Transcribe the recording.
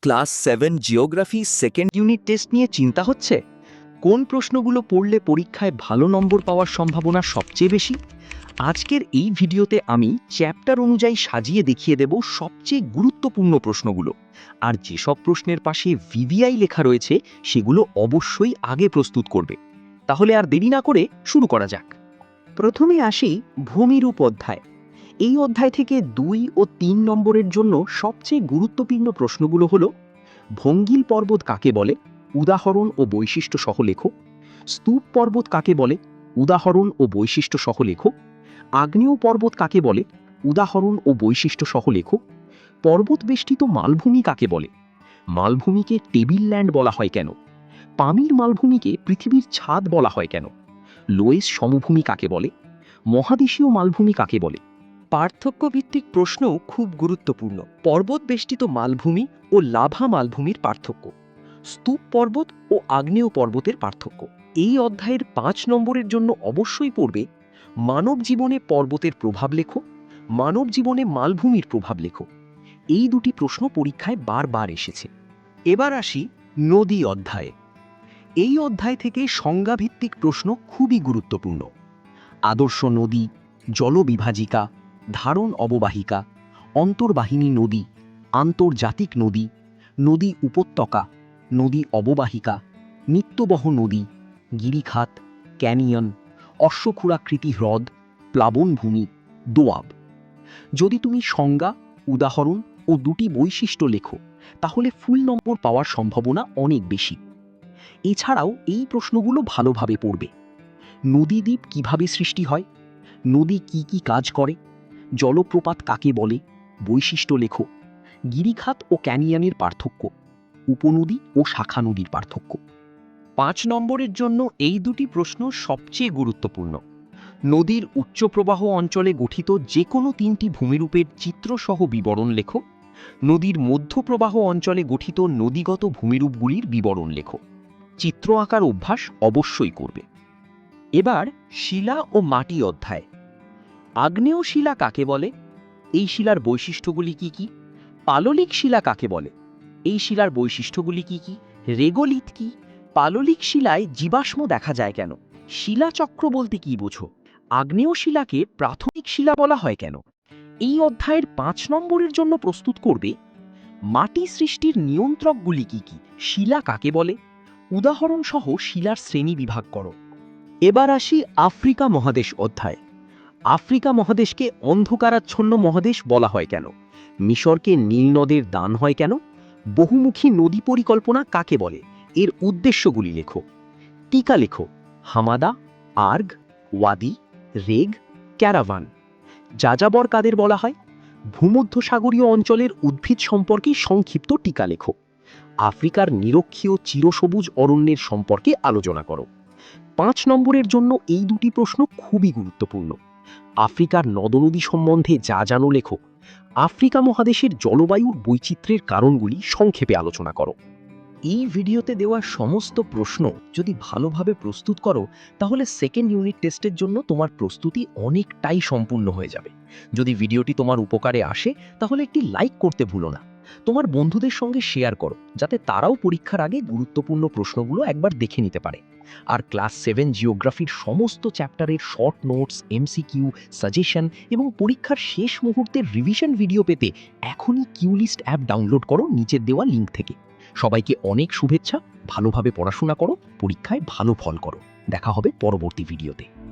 Class 7 geography second unit test নিয়ে চিন্তা হচ্ছে? কোন প্রশ্নগুলো পড়লে পরীক্ষায় ভালো নম্বর পাওয়ার সম্ভাবনা সবচেয়ে বেশি? আজকের এই ভিডিওতে আমি চ্যাপ্টার অনুযায়ী সাজিয়ে দেখিয়ে দেব সবচেয়ে গুরুত্বপূর্ণ প্রশ্নগুলো। আর যেসব প্রশ্নের পাশে ভিভিআই লেখা রয়েছে সেগুলো অবশ্যই আগে প্রস্তুত করবে। তাহলে আর দেরি না করে শুরু করা যাক। প্রথমে আসি ভূমিরূপ অধ্যায়। এই অধ্যায় থেকে 2 ও 3 নম্বরের জন্য সবচেয়ে গুরুত্বপূর্ণ প্রশ্নগুলো হলো: ভঙ্গিল পর্বত কাকে বলে, উদাহরণ ও বৈশিষ্ট্য সহ লেখো। স্তূপ পর্বত কাকে বলে, উদাহরণ ও বৈশিষ্ট্য সহ লেখো। আগ্নেয় পর্বত কাকে বলে, উদাহরণ ও বৈশিষ্ট্য সহ লেখো। পর্বত বেষ্টিত মালভূমি কাকে বলে, মালভূমিকে টেবিল ল্যান্ড বলা হয় কেন, পামির মালভূমিকে পৃথিবীর ছাদ বলা হয় কেন, লোয়েস সমভূমি কাকে বলে, মহাদেশীয় মালভূমি কাকে বলে। পার্থক্য ভিত্তিক প্রশ্নও খুব গুরুত্বপূর্ণ। পর্বত বেষ্টিত মালভূমি ও লাভা মালভূমির পার্থক্য, স্তূপ পর্বত ও আগ্নেয় পর্বতের পার্থক্য। এই অধ্যায়ের 5 নম্বরের জন্য অবশ্যই পড়বে মানব জীবনে পর্বতের প্রভাব লেখো, মানব জীবনে মালভূমির প্রভাব লেখো। এই দুটি প্রশ্ন পরীক্ষায় বারবার এসেছে। এবার আসি নদী অধ্যায়ে। এই অধ্যায় থেকে সংজ্ঞাভিত্তিক প্রশ্ন খুবই গুরুত্বপূর্ণ। আদর্শ নদী, জলবিভাজিকা, ধারণ অববাহিকা, অন্তর্বাহিনী নদী, আন্তর্জাতিক নদী, নদী উপত্যকা, নদী অববাহিকা, নিত্যবহ নদী, গিরিখাত, ক্যানিয়ন, অশ্বক্ষুরাকৃতি হ্রদ, প্লাবনভূমি, দোয়াব। যদি তুমি সংজ্ঞা, উদাহরণ ও দুটি বৈশিষ্ট্য লেখো তাহলে ফুল নম্বর পাওয়ার সম্ভাবনা অনেক বেশি। এছাড়াও এই প্রশ্নগুলো ভালোভাবে পড়বে। নদীদ্বীপ কিভাবে সৃষ্টি হয়, নদী কি কি কাজ করে, জলপ্রপাত কাকে বলে, বৈশিষ্ট্য লেখো। গিরিখাত ও ক্যানিয়নের পার্থক্য, উপনদী ও শাখা নদীর পার্থক্য। 5 নম্বরের জন্য এই দুটি প্রশ্ন সবচেয়ে গুরুত্বপূর্ণ। নদীর উচ্চ প্রবাহ অঞ্চলে গঠিত যে কোনো 3টি ভূমিরূপের চিত্রসহ বিবরণ লেখো। নদীর মধ্য প্রবাহ অঞ্চলে গঠিত নদীগত ভূমিরূপগুলির বিবরণ লেখো। চিত্র আঁকার অভ্যাস অবশ্যই করবে। এবার শিলা ও মাটি অধ্যায়। আগ্নেয় শিলা কাকে বলে, এই শিলার বৈশিষ্ট্যগুলি কি কি? পাললিক শিলা কাকে বলে, এই শিলার বৈশিষ্ট্যগুলি কি কি? রেগোলিথ কি? পাললিক শিলায় জীবাশ্ম দেখা যায় কেন? শিলাচক্র বলতে কি বোঝো? আগ্নেয় শিলাকে প্রাথমিক শিলা বলা হয় কেন? এই অধ্যায়ের 5 নম্বরের জন্য প্রস্তুত করবে মাটি সৃষ্টির নিয়ন্ত্রকগুলি কি কি, শিলা কাকে বলে, উদাহরণ সহ শিলার শ্রেণী বিভাগ করো। এবার আসি আফ্রিকা মহাদেশ অধ্যায়। আফ্রিকা মহাদেশকে অন্ধকারাচ্ছন্ন মহাদেশ বলা হয় কেন? মিশরকে নীল নদের দান হয় কেন? বহুমুখী নদী পরিকল্পনা কাকে বলে, এর উদ্দেশ্যগুলি লেখো। টিকা লেখো: হামাদা, আর্গ, ওয়াদি, রেগ, ক্যারাভান। যাযাবর কাদের বলা হয়? ভূমধ্যসাগরীয় অঞ্চলের উদ্ভিদ সম্পর্কে সংক্ষিপ্ত টিকা লেখো। আফ্রিকার নিরক্ষীয় চিরসবুজ অরণ্যের সম্পর্কে আলোচনা করো। 5 নম্বরের জন্য এই দুটি প্রশ্ন খুবই গুরুত্বপূর্ণ। আফ্রিকার নদনদী সম্বন্ধে যা জানো লেখো। আফ্রিকা মহাদেশের জলবায়ুর বৈচিত্র্যের কারণগুলি সংক্ষেপে আলোচনা করো। এই ভিডিওতে দেওয়া সমস্ত প্রশ্ন যদি ভালোভাবে প্রস্তুত করো তাহলে সেকেন্ড ইউনিট টেস্টের জন্য তোমার প্রস্তুতি অনেকটাই সম্পূর্ণ হয়ে যাবে। যদি ভিডিওটি তোমার উপকারে আসে তাহলে একটি লাইক করতে ভুলো না। তোমার বন্ধুদের সঙ্গে শেয়ার করো যাতে তারাও পরীক্ষার আগে গুরুত্বপূর্ণ প্রশ্নগুলো একবার দেখে নিতে পারে। আর ক্লাস 7 জিওগ্রাফির সমস্ত চ্যাপ্টারের শর্ট নোটস, এমসিকিউ, সাজেশন এবং পরীক্ষার শেষ মুহূর্তের রিভিশন ভিডিও পেতে এখনই কিউলিস্ট অ্যাপ ডাউনলোড করো নিচের দেওয়া লিঙ্ক থেকে। সবাইকে অনেক শুভেচ্ছা। ভালোভাবে পড়াশোনা করো, পরীক্ষায় ভালো ফল করো। দেখা হবে পরবর্তী ভিডিওতে।